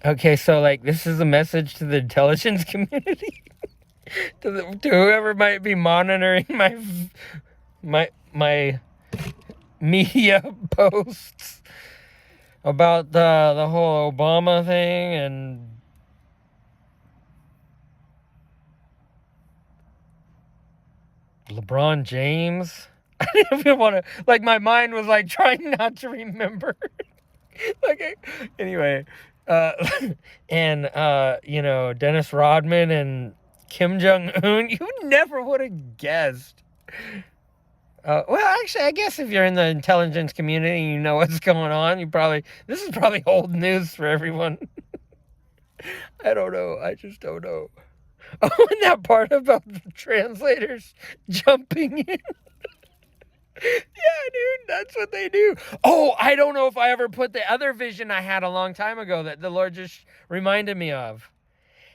Okay, so like this is a message to the intelligence community, to whoever might be monitoring my media posts about the whole Obama thing and LeBron James. I didn't even want to, like, my mind was like trying not to remember. like anyway, uh, and Dennis Rodman and Kim Jong Un. You never would have guessed. Well, actually, I guess if you're in the intelligence community and you know what's going on, this is probably old news for everyone. I don't know. I just don't know. Oh, and that part about the translators jumping in. Yeah, dude, that's what they do. Oh, I don't know if I ever put the other vision I had a long time ago that the Lord just reminded me of.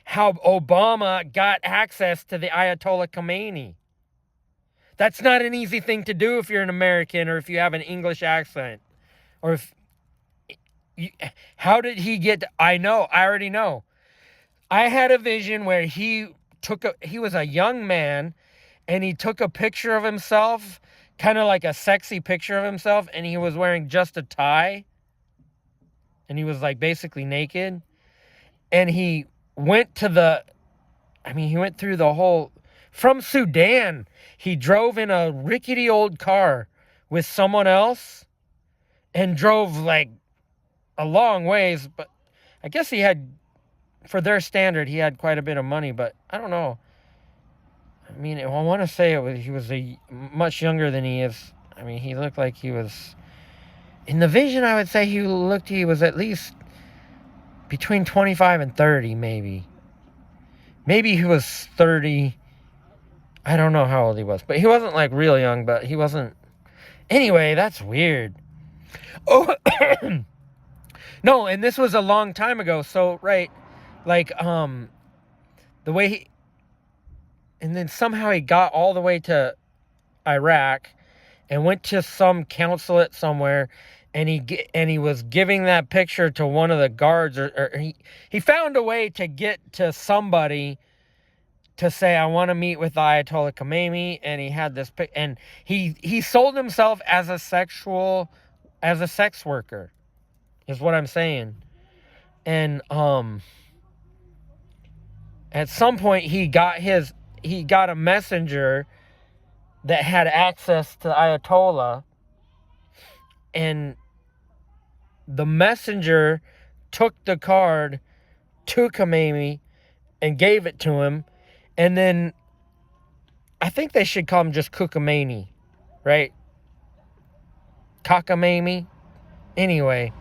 How Obama got access to the Ayatollah Khomeini. That's not an easy thing to do if you're an American or if you have an English accent. Or if you, how did he get? I know. I already know. I had a vision where he was a young man and he took a picture of himself, kind of like a sexy picture of himself, and he was wearing just a tie and he was like basically naked. And he went to he went through the whole, from Sudan. He drove in a rickety old car with someone else and drove like a long ways, but I guess for their standard, he had quite a bit of money, but I don't know. I mean, I want to say he was much younger than he is. I mean, he looked like he was, in the vision, I would say he was at least between 25 and 30, maybe. Maybe he was 30. I don't know how old he was, but he wasn't like real young, but he wasn't. Anyway, that's weird. Oh, no, and this was a long time ago, so, right, like, the way and then somehow he got all the way to Iraq and went to some consulate somewhere, and he was giving that picture to one of the guards, or he found a way to get to somebody to say, I want to meet with Ayatollah Khomeini, and he had this and he sold himself as a sex worker, is what I'm saying. And at some point he got a messenger that had access to Ayatollah, and the messenger took the card to Khomeini and gave it to him, and then I think they should call him just Kukamani, right? Kakamami. Anyway,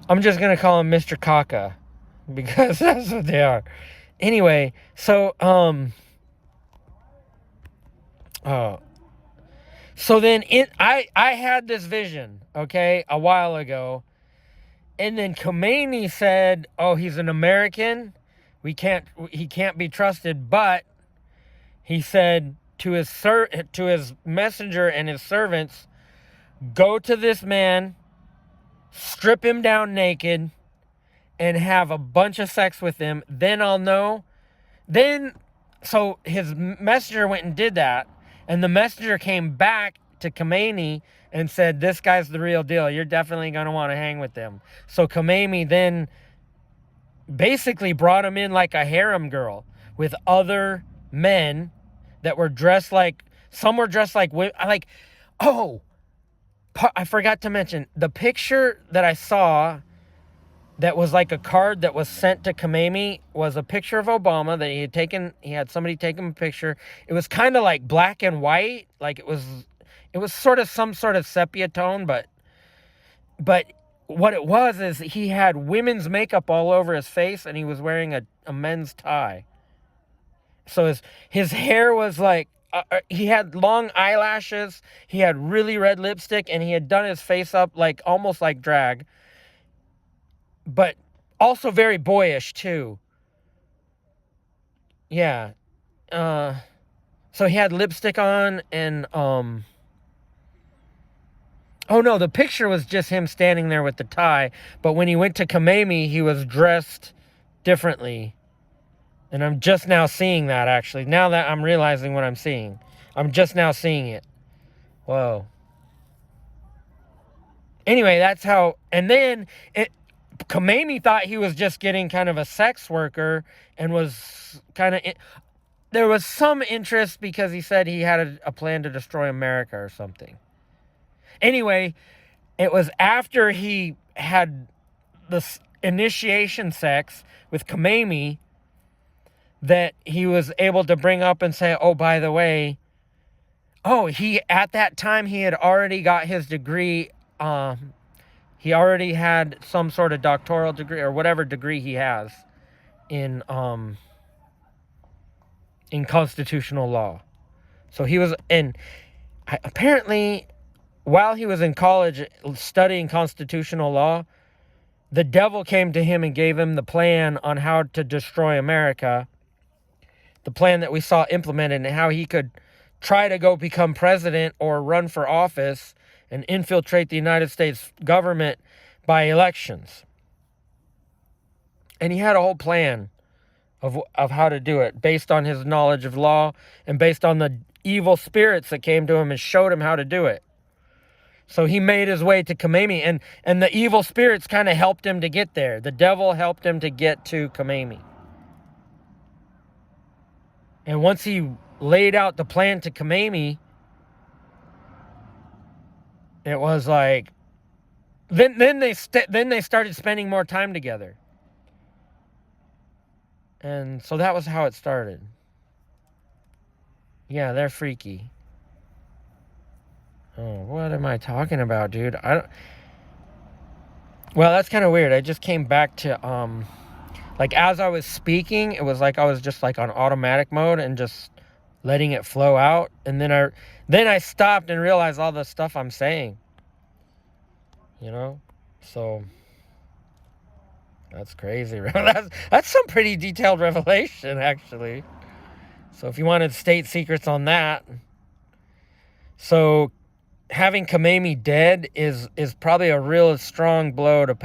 I'm just gonna call him Mr. Kaka because that's what they are. Anyway, so so then I had this vision, okay, a while ago, and then Khomeini said, "Oh, he's an American. He can't be trusted." But he said to his messenger and his servants, "Go to this man, strip him down naked, and have a bunch of sex with him. Then I'll know." Then, so his messenger went and did that, and the messenger came back to Khomeini and said, "This guy's the real deal. You're definitely going to want to hang with him." So Khomeini then basically brought him in like a harem girl with other men that were dressed like, some were dressed like women. Oh, I forgot to mention the picture that I saw that was like a card that was sent to Khomeini was a picture of Obama that he had taken. He had somebody take him a picture. It was kind of like black and white, like it was sort of some sort of sepia tone, but what it was is he had women's makeup all over his face, and he was wearing a men's tie. So his hair was like, he had long eyelashes, he had really red lipstick, and he had done his face up like almost like drag, but also very boyish too. Yeah. So he had lipstick on, and Oh no, the picture was just him standing there with the tie. But when he went to Kamemi, he was dressed differently. And I'm just now seeing that, actually. Now that I'm realizing what I'm seeing. I'm just now seeing it. Whoa. Anyway, that's how... And then Kamemi thought he was just getting kind of a sex worker and was kind of... There was some interest because he said he had a plan to destroy America or something. Anyway, it was after he had this initiation sex with Kamemi that he was able to bring up and say, oh, by the way, at that time he had already got his degree. He already had some sort of doctoral degree or whatever degree he has in constitutional law. So he was apparently while he was in college studying constitutional law, the devil came to him and gave him the plan on how to destroy America. The plan that we saw implemented and how he could try to go become president or run for office and infiltrate the United States government by elections. And he had a whole plan of how to do it based on his knowledge of law and based on the evil spirits that came to him and showed him how to do it. So he made his way to Kamemi, and the evil spirits kind of helped him to get there. The devil helped him to get to Kamemi. And once he laid out the plan to Kamemi, it was like, then they started spending more time together. And so that was how it started. Yeah, they're freaky. Oh, what am I talking about, dude? Well, that's kind of weird. I just came back to, like, as I was speaking, it was like I was just, like, on automatic mode and just letting it flow out. And then I stopped and realized all the stuff I'm saying. You know? So, that's crazy. That's some pretty detailed revelation, actually. So, if you wanted state secrets on that. So, having Kamemi dead is probably a real strong blow to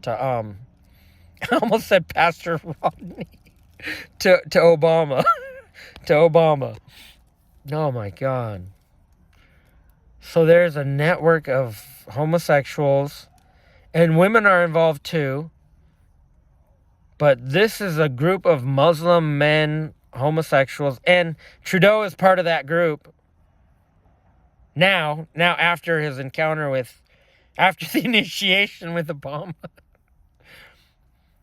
I almost said Pastor Rodney to Obama. To Obama. Oh my God. So there's a network of homosexuals, and women are involved too. But this is a group of Muslim men, homosexuals, and Trudeau is part of that group. Now after his encounter after the initiation with Obama.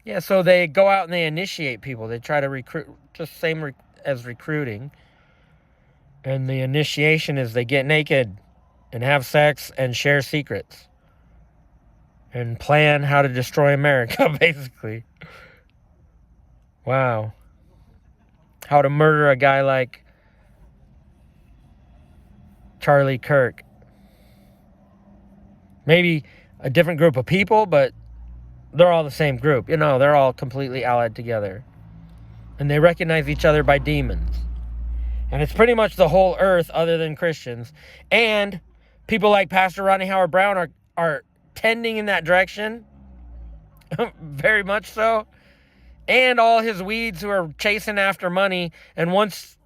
Yeah, so they go out and they initiate people. They try to recruit, just same as recruiting. And the initiation is they get naked and have sex and share secrets. And plan how to destroy America, basically. Wow. How to murder a guy like Charlie Kirk. Maybe a different group of people, but they're all the same group. You know, they're all completely allied together. And they recognize each other by demons. And it's pretty much the whole earth other than Christians. And people like Pastor Rodney Howard-Browne are tending in that direction. Very much so. And all his weeds who are chasing after money. And once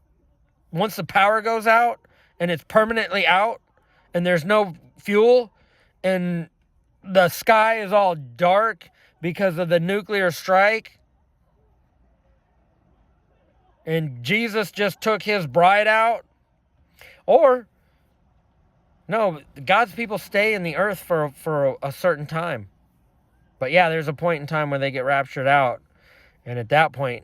the power goes out, and it's permanently out, and there's no fuel, and the sky is all dark because of the nuclear strike, and Jesus just took his bride out, or, no, God's people stay in the earth for a certain time. But yeah, there's a point in time where they get raptured out, and at that point,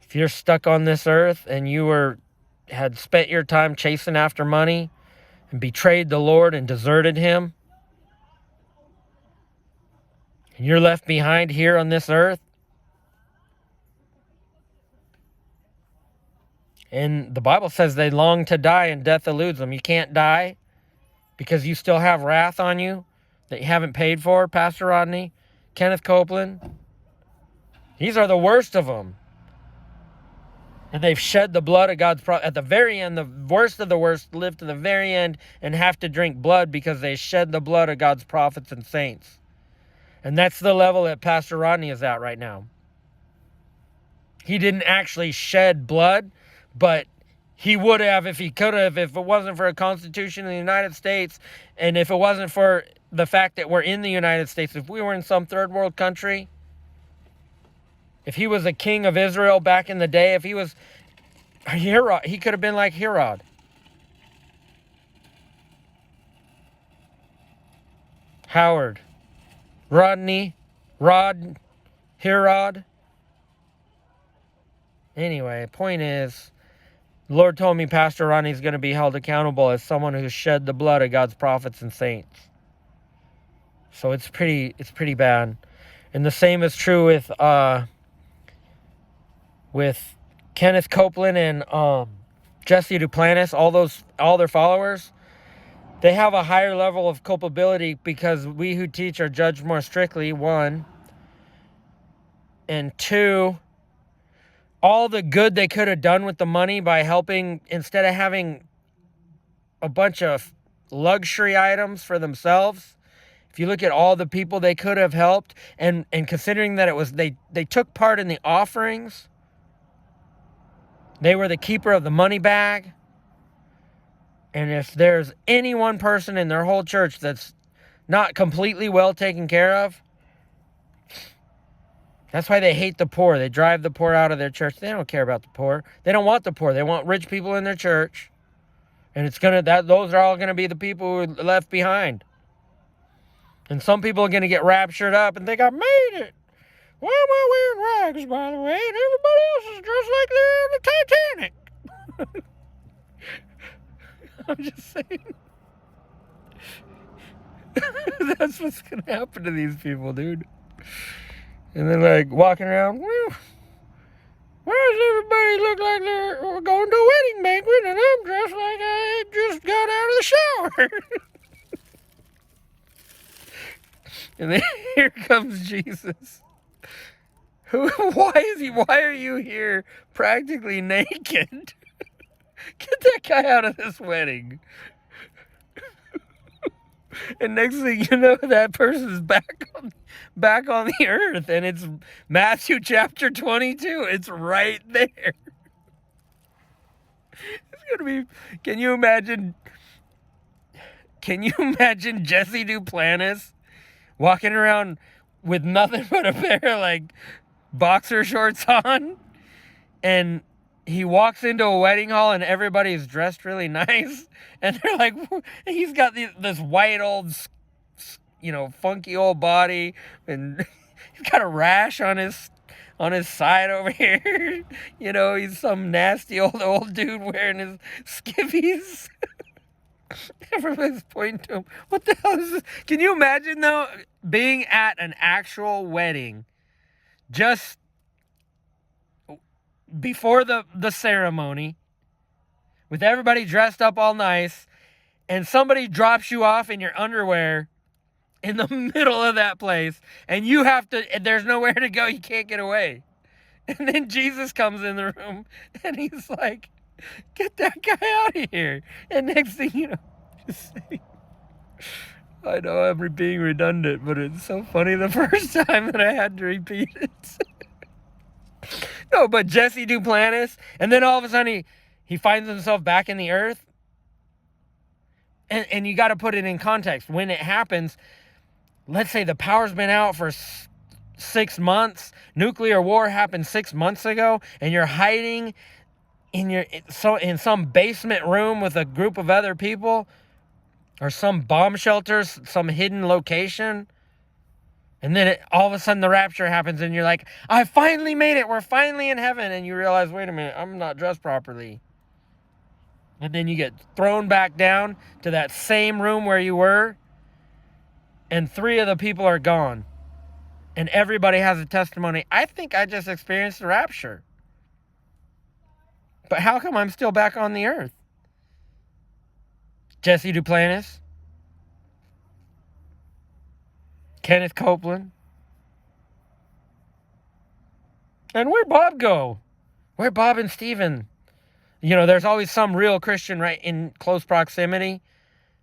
if you're stuck on this earth and you had spent your time chasing after money and betrayed the Lord and deserted him, and you're left behind here on this earth, and the Bible says they long to die and death eludes them. You can't die because you still have wrath on you that you haven't paid for, Pastor Rodney, Kenneth Copeland. These are the worst of them. And they've shed the blood of God's prophets. At the very end, the worst of the worst live to the very end and have to drink blood because they shed the blood of God's prophets and saints. And that's the level that Pastor Rodney is at right now. He didn't actually shed blood, but he would have if he could have, if it wasn't for a Constitution in the United States, and if it wasn't for the fact that we're in the United States. If we were in some third world country, if he was a king of Israel back in the day, if he was Herod, he could have been like Herod. Howard, Rodney, Herod. Anyway, point is, the Lord told me Pastor Rodney's going to be held accountable as someone who shed the blood of God's prophets and saints. So it's pretty bad. And the same is true with Kenneth Copeland and Jesse Duplantis, all their followers. They have a higher level of culpability because we who teach are judged more strictly, one. And two, all the good they could have done with the money by helping, instead of having a bunch of luxury items for themselves, if you look at all the people they could have helped, and considering that it was they took part in the offerings, they were the keeper of the money bag. And if there's any one person in their whole church that's not completely well taken care of, that's why they hate the poor. They drive the poor out of their church. They don't care about the poor. They don't want the poor. They want rich people in their church. And those are all gonna be the people who are left behind. And some people are gonna get raptured up and think, I made it. Why am I wearing rags, by the way? And everybody else is dressed like they're in the Titanic. I'm just saying. That's what's gonna happen to these people, dude. And then, like, walking around, well, why does everybody look like they're going to a wedding banquet and I'm dressed like I just got out of the shower? And then here comes Jesus. Why are you here practically naked? Get that guy out of this wedding. And next thing you know, that person's back on the earth, and it's Matthew chapter 22. It's right there. It's gonna be. Can you imagine Jesse Duplantis walking around with nothing but a pair of like boxer shorts on, and he walks into a wedding hall and everybody's dressed really nice, and they're like, he's got this white old, funky old body, and he's got a rash on his side over here. He's some nasty old dude wearing his skivvies. Everybody's pointing to him. What the hell is this? Can you imagine though being at an actual wedding, just before the ceremony, with everybody dressed up all nice, and somebody drops you off in your underwear in the middle of that place, and there's nowhere to go, you can't get away. And then Jesus comes in the room, and he's like, get that guy out of here. And next thing you know, just saying, I know I'm being redundant, but it's so funny the first time that I had to repeat it. No, but Jesse Duplantis, and then all of a sudden he finds himself back in the earth. And you got to put it in context. When it happens, let's say the power's been out for 6 months. Nuclear war happened 6 months ago, and you're hiding in some basement room with a group of other people, or some bomb shelters, some hidden location. And then all of a sudden the rapture happens and you're like, I finally made it. We're finally in heaven. And you realize, wait a minute, I'm not dressed properly. And then you get thrown back down to that same room where you were. And 3 of the people are gone. And everybody has a testimony. I think I just experienced the rapture. But how come I'm still back on the earth? Jesse Duplantis, Kenneth Copeland. And where'd Bob go? Where Bob and Steven? There's always some real Christian right in close proximity,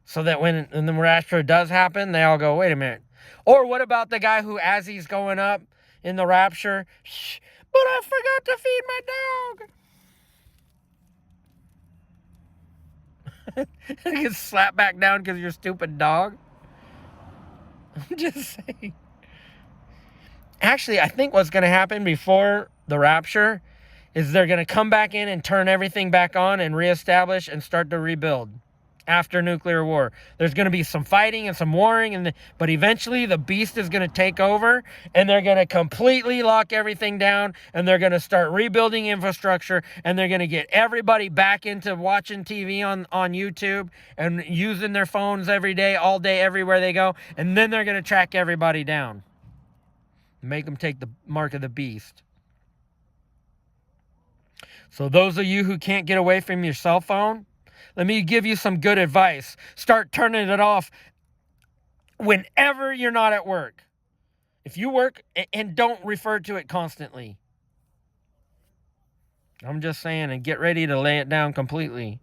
so that when the rapture does happen, they all go, wait a minute. Or what about the guy who, as he's going up in the rapture, shh, but I forgot to feed my dog. Gets slapped back down because you're a stupid dog. I'm just saying. Actually, I think what's going to happen before the rapture is they're going to come back in and turn everything back on and reestablish and start to rebuild after nuclear war. There's going to be some fighting and some warring, but eventually the beast is going to take over, and they're going to completely lock everything down, and they're going to start rebuilding infrastructure, and they're going to get everybody back into watching TV on YouTube and using their phones every day, all day, everywhere they go, and then they're going to track everybody down. Make them take the mark of the beast. So those of you who can't get away from your cell phone, let me give you some good advice. Start turning it off whenever you're not at work. If you work, and don't refer to it constantly. I'm just saying, and get ready to lay it down completely.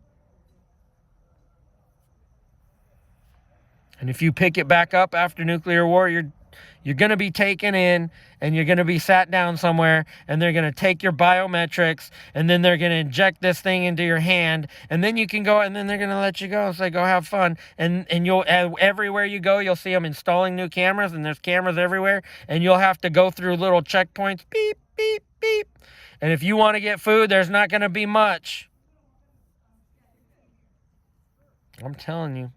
And if you pick it back up after nuclear war, you're going to be taken in, and you're going to be sat down somewhere, and they're going to take your biometrics, and then they're going to inject this thing into your hand, and then you can go, and then they're going to let you go. So go have fun. And you'll, everywhere you go, you'll see them installing new cameras, and there's cameras everywhere, and you'll have to go through little checkpoints, beep, beep, beep. And if you want to get food, there's not going to be much. I'm telling you.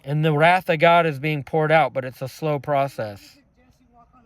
And the wrath of God is being poured out, but it's a slow process.